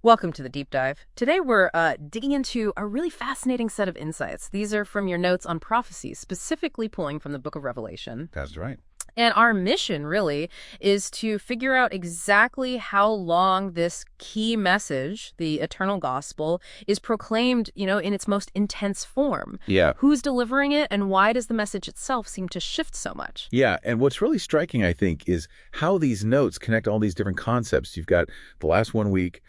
Welcome to the deep dive. Today we're digging into a really fascinating set of insights. These are from your notes on prophecy, specifically pulling from the book of Revelation. That's right. And our mission, really, is to figure out exactly how long this key message, the eternal gospel, is proclaimed, in its most intense form. Yeah. Who's delivering it, and why does the message itself seem to shift so much? Yeah, and what's really striking, I think, is how these notes connect all these different concepts. You've got the last 1 week,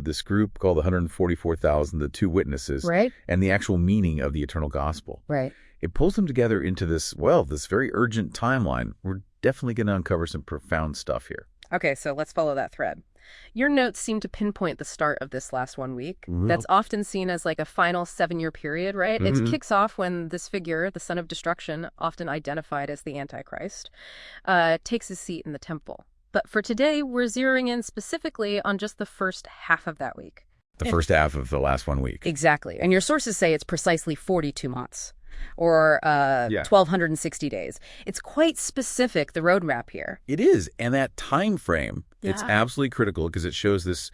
this group called the 144,000, the two witnesses, Right. and the actual meaning of the eternal gospel. Right. It pulls them together into this very urgent timeline. We're definitely going to uncover some profound stuff here. Okay, so let's follow that thread. Your notes seem to pinpoint the start of this last 1 week. Mhm. That's often seen as like a final 7-year period, right? It kicks off when this figure, the son of destruction, often identified as the Antichrist, takes his seat in the temple. But for today, we're zeroing in specifically on just the first half of that week. The first half of the last 1 week. Exactly. And your sources say it's precisely 42 months. Or 1,260 days. It's quite specific, the roadmap here. It is, and that time frame, it's absolutely critical because it shows this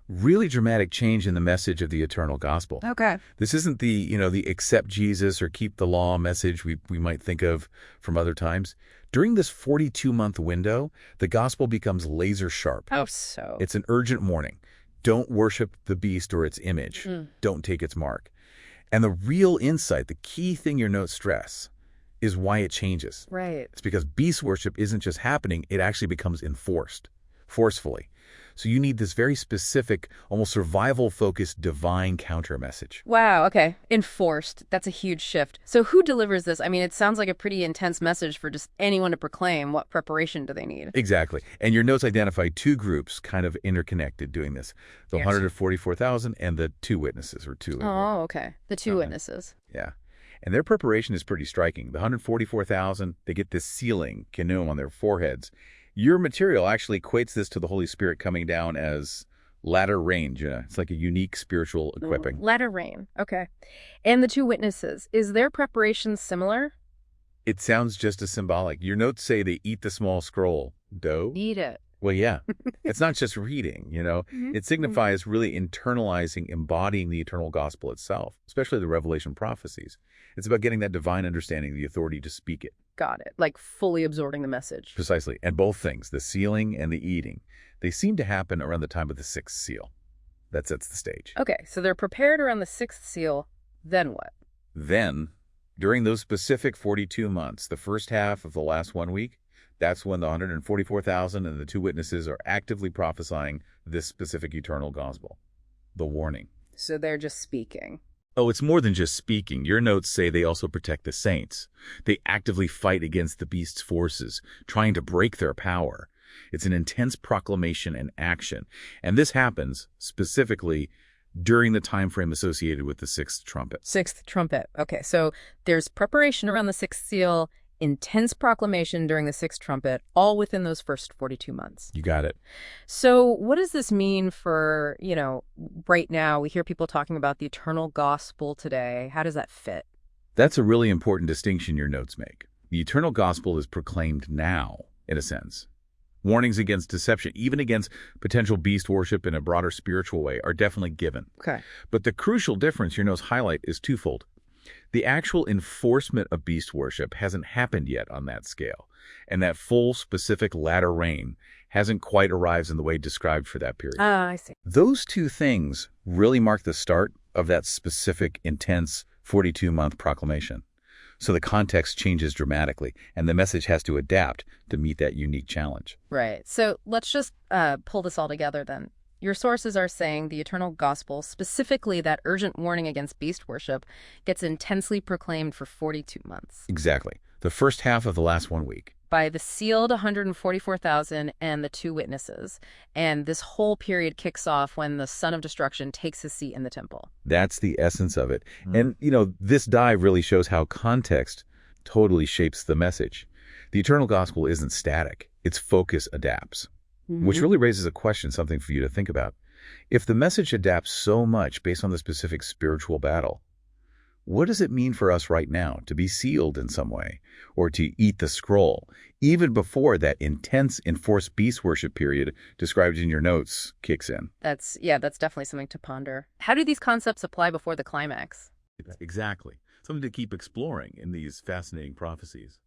really dramatic change in the message of the eternal gospel. Okay. This isn't the accept Jesus or keep the law message we might think of from other times. During this 42-month window, the gospel becomes laser sharp. Oh, so. It's an urgent warning. Don't worship the beast or its image. Don't take its mark. And the real insight, the key thing your notes stress, is why it changes. Right. It's because beast worship isn't just happening, it actually becomes enforced, forcefully. So you need this very specific, almost survival-focused divine counter message. Wow, okay. Enforced. That's a huge shift. So who delivers this? I mean, it sounds like a pretty intense message for just anyone to proclaim. What preparation do they need? Exactly. And your notes identify two groups kind of interconnected doing this. The 144,000 and the two witnesses, or two. Oh, okay. The two witnesses. Yeah. And their preparation is pretty striking. The 144,000, they get this sealing, kinum, on their foreheads. Your material actually equates this to the Holy Spirit coming down as latter rain. It's like a unique spiritual equipping. Latter rain. Okay. And the two witnesses, is their preparation similar? It sounds just as symbolic. Your notes say they eat the small scroll. Dough? Eat it. Well, yeah. It's not just reading, It signifies really internalizing, embodying the eternal gospel itself, especially the Revelation prophecies. It's about getting that divine understanding, the authority to speak it. Got it. Like fully absorbing the message. Precisely. And both things, the sealing and the eating, they seem to happen around the time of the sixth seal. That sets the stage. Okay, so they're prepared around the sixth seal. Then what? Then, during those specific 42 months, the first half of the last 1 week, that's when the 144,000 and the two witnesses are actively prophesying this specific eternal gospel. The warning. So they're just speaking. Oh, it's more than just speaking. Your notes say they also protect the saints. They actively fight against the beast's forces, trying to break their power. It's an intense proclamation and action. And this happens specifically during the time frame associated with the sixth trumpet. Sixth trumpet. Okay, so there's preparation around the sixth seal, intense proclamation during the sixth trumpet, all within those first 42 months. You got it. So what does this mean for, right now? We hear people talking about the eternal gospel today. How does that fit? That's a really important distinction your notes make. The eternal gospel is proclaimed now, in a sense. Warnings against deception, even against potential beast worship in a broader spiritual way, are definitely given. Okay. But the crucial difference your notes highlight is twofold. The actual enforcement of beast worship hasn't happened yet on that scale, and that full specific latter rain hasn't quite arrived in the way described for that period. I see. Those two things really mark the start of that specific, intense 42-month proclamation. So the context changes dramatically, and the message has to adapt to meet that unique challenge. Right. So let's just pull this all together then. Your sources are saying the eternal gospel, specifically that urgent warning against beast worship, gets intensely proclaimed for 42 months. Exactly. The first half of the last 1 week. By the sealed 144,000 and the two witnesses. And this whole period kicks off when the son of destruction takes his seat in the temple. That's the essence of it. And, this dive really shows how context totally shapes the message. The eternal gospel isn't static. Its focus adapts. Which really raises a question, something for you to think about. If the message adapts so much based on the specific spiritual battle, What does it mean for us right now to be sealed in some way, or to eat the scroll, even before that intense enforced beast worship period described in your notes kicks in? That's definitely something to ponder. How do these concepts apply before the climax? Exactly. Something to keep exploring in these fascinating prophecies.